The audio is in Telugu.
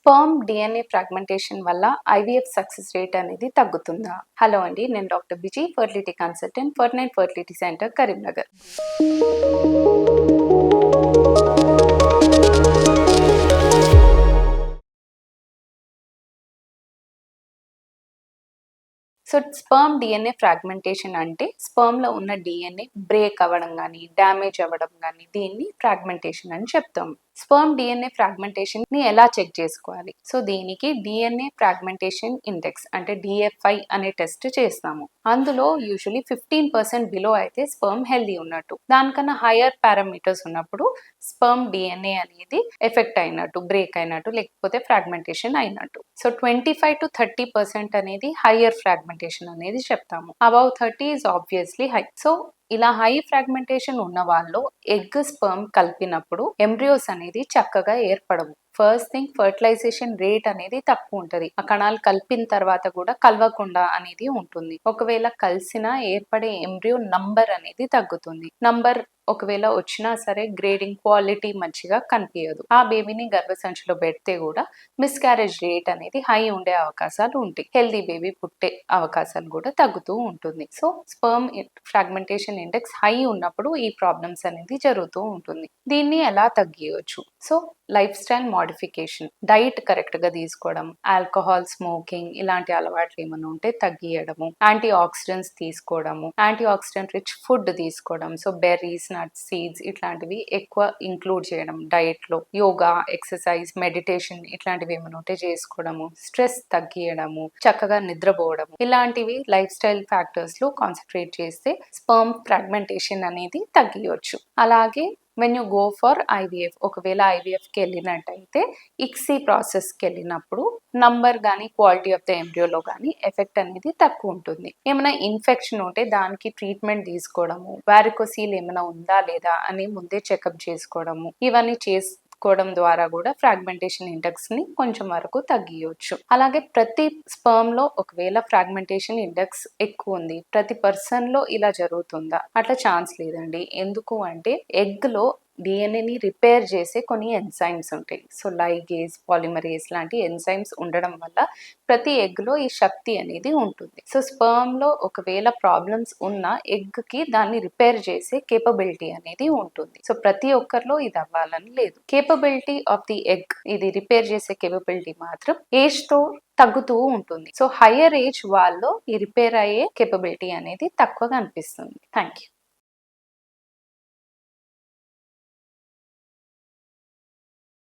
స్పర్మ్ డిఎన్ఏ ఫ్రాగ్మెంటేషన్ వల్ల ఐవీఎఫ్ సక్సెస్ రేట్ అనేది తగ్గుతుందా? హలో అండి, నేను డాక్టర్ బిజీ, ఫర్టిలిటీ కన్సల్టెంట్, ఫర్9 fertility centre, Karimnagar. So sperm DNA fragmentation అంటే స్పర్మ్లో ఉన్న డిఎన్ఏ బ్రేక్ అవ్వడం కానీ డ్యామేజ్ అవ్వడం కానీ దీన్ని ఫ్రాగ్మెంటేషన్ అని చెప్తాం. స్పర్మ్ డిఎన్ఏ ఫ్రాగ్మెంటేషన్ ని ఎలా చెక్ చేసుకోవాలి? సో దీనికి డిఎన్ఏ ఫ్రాగ్మెంటేషన్ ఇండెక్స్ అంటే డిఎఫ్ఐ అనే టెస్ట్ చేస్తాము. అందులో యూజువలీ 15% బిలో అయితే స్పర్మ్ హెల్దీ ఉన్నట్టు, దానికన్నా హయ్యర్ పారామీటర్స్ ఉన్నప్పుడు స్పర్మ్ డిఎన్ఏ అనేది ఎఫెక్ట్ అయినట్టు, బ్రేక్ అయినట్టు, లేకపోతే ఫ్రాగ్మెంటేషన్ అయినట్టు. సో 25-30% అనేది హయ్యర్ ఫ్రాగ్మెంటేషన్ అనేది చెప్తాము. Above 30 is obviously high. So ఇలా హై ఫ్రాగ్మెంటేషన్ ఉన్న వాళ్ళు ఎగ్ స్పర్మ్ కలిపినప్పుడు ఎంబ్రియోస్ అనేది చక్కగా ఏర్పడవు. ఫస్ట్ థింగ్, ఫర్టిలైజేషన్ రేట్ అనేది తక్కువ ఉంటుంది. ఆ కణాలు కలిపిన తర్వాత కూడా కలవకుండా అనేది ఉంటుంది. ఒకవేళ కలిసినా ఏర్పడే ఎంబ్రియో నంబర్ అనేది తగ్గుతుంది. నంబర్ ఒకవేళ వచ్చినా సరే గ్రేడింగ్ క్వాలిటీ మంచిగా కనిపించదు. ఆ బేబీని గర్భసంచిలో పెడితే కూడా మిస్క్యారేజ్ రేట్ అనేది హై ఉండే అవకాశాలు ఉంటాయి. హెల్దీ బేబీ పుట్టే అవకాశాలు కూడా తగ్గుతూ ఉంటుంది. So sperm fragmentation index high ఉన్నప్పుడు ఈ ప్రాబ్లమ్స్ అనేది జరుగుతూ ఉంటుంది. దీన్ని ఎలా తగ్గియవచ్చు? So lifestyle modification, diet correct గా తీసుకోవడం, ఆల్కహాల్, స్మోకింగ్ ఇలాంటి అలవాట్లు ఏమైనా ఉంటే తగ్గియడము, యాంటీ ఆక్సిడెంట్స్ తీసుకోవడము, యాంటీ ఆక్సిడెంట్ రిచ్ ఫుడ్ తీసుకోవడం, సో బెర్రీస్, నట్స్, సీడ్స్ ఇట్లాంటివి ఎక్కువ ఇంక్లూడ్ చేయడం డైట్ లో, యోగా, ఎక్సర్సైజ్, మెడిటేషన్ ఇట్లాంటివి ఏమైనా ఉంటే చేసుకోవడము, స్ట్రెస్ తగ్గియడము, చక్కగా నిద్రపోవడము, ఇలాంటివి లైఫ్ స్టైల్ ఫ్యాక్టర్స్ లో కాన్సన్ట్రేట్ చేస్తే స్పర్మ్ ఫ్రాగ్మెంటేషన్ అనేది తగ్గియొచ్చు. అలాగే when you go for IVF, ఒకవేళ ఐవీఎఫ్కి వెళ్ళినట్టయితే ఇక్సీ ప్రాసెస్కి వెళ్ళినప్పుడు నంబర్ కానీ క్వాలిటీ ఆఫ్ ద ఎంబ్రియోలో కానీ ఎఫెక్ట్ అనేది తక్కువ ఉంటుంది. ఏమైనా ఇన్ఫెక్షన్ ఉంటే దానికి ట్రీట్మెంట్ తీసుకోవడము, వారికోసీల్ ఏమైనా ఉందా లేదా అని ముందే చెకప్ చేసుకోవడము, ఇవన్నీ చేసుకోవడం ద్వారా కూడా ఫ్రాగ్మెంటేషన్ ఇండెక్స్ ని కొంచెం వరకు తగ్గియొచ్చు. అలాగే ప్రతి స్పర్మ్ లో ఒకవేళ ఫ్రాగ్మెంటేషన్ ఇండెక్స్ ఎక్కువ ఉంది, ప్రతి పర్సన్ లో ఇలా జరుగుతుందా? అట్లా ఛాన్స్ లేదండి. ఎందుకు అంటే ఎగ్ లో డిఎన్ఏని రిపేర్ చేసే కొన్ని ఎంజైమ్స్ ఉంటాయి. సో లైగేజ్, పాలిమరేజ్ లాంటి ఎంజైమ్స్ ఉండడం వల్ల ప్రతి ఎగ్ లో ఈ శక్తి అనేది ఉంటుంది. సో స్పర్మ్ లో ఒకవేళ ప్రాబ్లమ్స్ ఉన్నా ఎగ్ కి దాన్ని రిపేర్ చేసే కేపబిలిటీ అనేది ఉంటుంది. సో ప్రతి ఒక్కరిలో ఇది అవ్వాలని లేదు. కేపబిలిటీ ఆఫ్ ది ఎగ్, ఇది రిపేర్ చేసే కేపబిలిటీ మాత్రం ఏజ్ తో తగ్గుతూ ఉంటుంది. సో హయ్యర్ ఏజ్ వాళ్ళు ఈ రిపేర్ అయ్యే కేపబిలిటీ అనేది తక్కువగా అనిపిస్తుంది. Thank you.